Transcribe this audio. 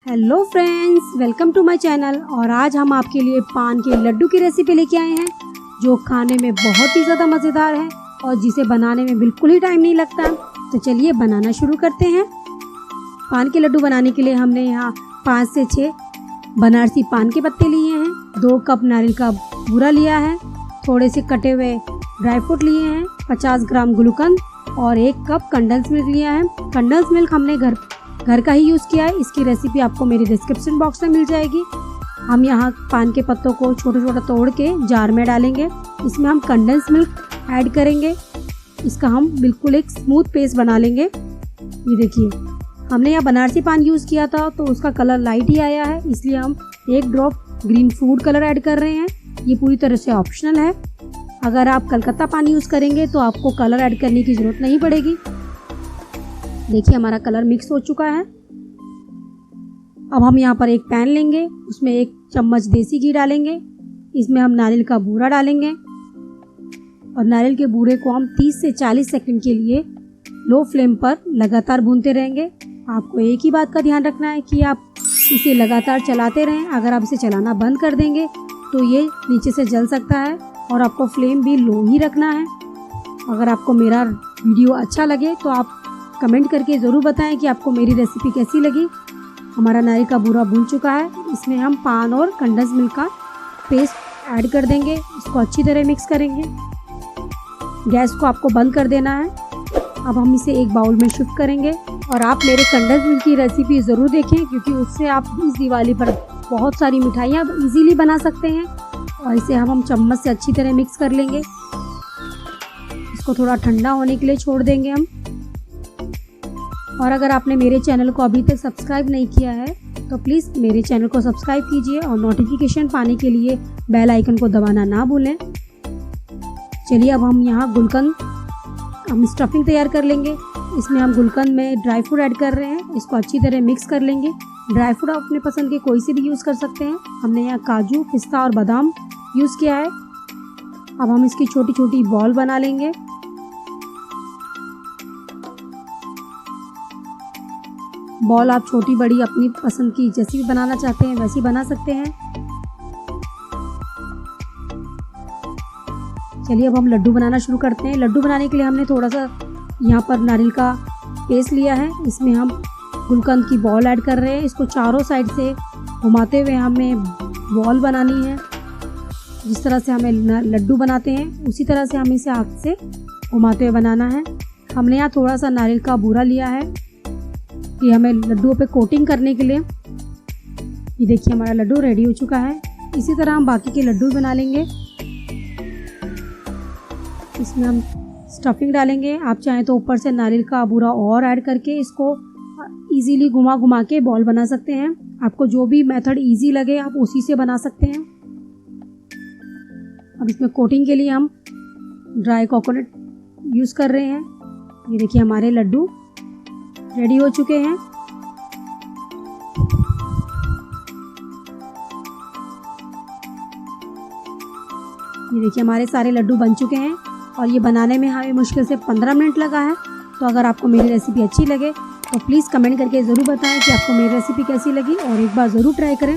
Hello friends, welcome to my channel. और आज हम आपके लिए पान के लड्डू की रेसिपी लेके आए हैं जो खाने में बहुत ही ज़्यादा मज़ेदार है और जिसे बनाने में बिल्कुल ही टाइम नहीं लगता। तो चलिए बनाना शुरू करते हैं। पान के लड्डू बनाने के लिए हमने यहाँ 5 से 6 बनारसी पान के पत्ते लिए हैं, 2 कप नारियल का बूरा लिया है, थोड़े से कटे हुए ड्राई फ्रूट लिए हैं, 50 ग्राम गुलकंद और 1 कप कंडेंस मिल्क लिया है। कंडेंस मिल्क हमने घर का ही यूज़ किया है। इसकी रेसिपी आपको मेरी डिस्क्रिप्शन बॉक्स में मिल जाएगी। हम यहाँ पान के पत्तों को छोटा छोटा तोड़ के जार में डालेंगे। इसमें हम कंडेंस मिल्क ऐड करेंगे। इसका हम बिल्कुल एक स्मूथ पेस्ट बना लेंगे। ये देखिए, हमने यहाँ बनारसी पान यूज़ किया था तो उसका कलर लाइट ही आया है, इसलिए हम 1 drop green food colour add कर रहे हैं। ये पूरी तरह से ऑप्शनल है। अगर आप कलकत्ता पान यूज़ करेंगे तो आपको कलर ऐड करने की ज़रूरत नहीं पड़ेगी। देखिए, हमारा कलर मिक्स हो चुका है। अब हम यहाँ पर एक पैन लेंगे, उसमें 1 चम्मच देसी घी डालेंगे। इसमें हम नारियल का बूरा डालेंगे और नारियल के बूरे को हम 30 से 40 सेकंड के लिए लो फ्लेम पर लगातार भूनते रहेंगे। आपको एक ही बात का ध्यान रखना है कि आप इसे लगातार चलाते रहें। अगर आप इसे चलाना बंद कर देंगे तो ये नीचे से जल सकता है और आपको फ्लेम भी लो ही रखना है। अगर आपको मेरा वीडियो अच्छा लगे तो आप कमेंट करके ज़रूर बताएं कि आपको मेरी रेसिपी कैसी लगी। हमारा नारियल का बूरा भून चुका है। इसमें हम पान और कंडेंस मिल्क का पेस्ट ऐड कर देंगे। इसको अच्छी तरह मिक्स करेंगे। गैस को आपको बंद कर देना है। अब हम इसे एक बाउल में शिफ्ट करेंगे और आप मेरे कंडेंस मिल्क की रेसिपी ज़रूर देखें, क्योंकि उससे आप इस दिवाली पर बहुत सारी मिठाइयाँ ईजीली बना सकते हैं। और इसे हम चम्मच से अच्छी तरह मिक्स कर लेंगे। इसको थोड़ा ठंडा होने के लिए छोड़ देंगे हम। और अगर आपने मेरे चैनल को अभी तक सब्सक्राइब नहीं किया है तो प्लीज़ मेरे चैनल को सब्सक्राइब कीजिए और नोटिफिकेशन पाने के लिए बेल आइकन को दबाना ना भूलें। चलिए, अब हम यहाँ हम स्टफिंग तैयार कर लेंगे। इसमें हम गुलकंद में ड्राई फ्रूट ऐड कर रहे हैं। इसको अच्छी तरह मिक्स कर लेंगे। ड्राई फ्रूट आप अपने पसंद के कोई से भी यूज़ कर सकते हैं। हमने यहाँ काजू, पिस्ता और बादाम यूज़ किया है। अब हम इसकी छोटी छोटी बॉल बना लेंगे। बॉल आप छोटी बड़ी अपनी पसंद की जैसी भी बनाना चाहते हैं वैसी बना सकते हैं। चलिए, अब हम लड्डू बनाना शुरू करते हैं। लड्डू बनाने के लिए हमने थोड़ा सा यहाँ पर नारियल का पेस्ट लिया है। इसमें हम गुलकंद की बॉल ऐड कर रहे हैं। इसको चारों साइड से घुमाते हुए हमें बॉल बनानी है। जिस तरह से हमें लड्डू बनाते हैं उसी तरह से हमें इसे हाथ से घुमाते हुए बनाना है। हमने यहाँ थोड़ा सा नारियल का बूरा लिया है कि हमें लड्डुओं पे कोटिंग करने के लिए। ये देखिए, हमारा लड्डू रेडी हो चुका है। इसी तरह हम बाकी के लड्डू बना लेंगे। इसमें हम स्टफिंग डालेंगे। आप चाहें तो ऊपर से नारियल का बूरा और ऐड करके इसको इजीली घुमा घुमा के बॉल बना सकते हैं। आपको जो भी मेथड इजी लगे आप उसी से बना सकते हैं। अब इसमें कोटिंग के लिए हम ड्राई कोकोनट यूज़ कर रहे हैं। ये देखिए, हमारे लड्डू रेडी हो चुके हैं। ये देखिए, हमारे सारे लड्डू बन चुके हैं और ये बनाने में हमें मुश्किल से 15 मिनट लगा है। तो अगर आपको मेरी रेसिपी अच्छी लगे तो प्लीज़ कमेंट करके ज़रूर बताएं कि आपको मेरी रेसिपी कैसी लगी और एक बार ज़रूर ट्राई करें।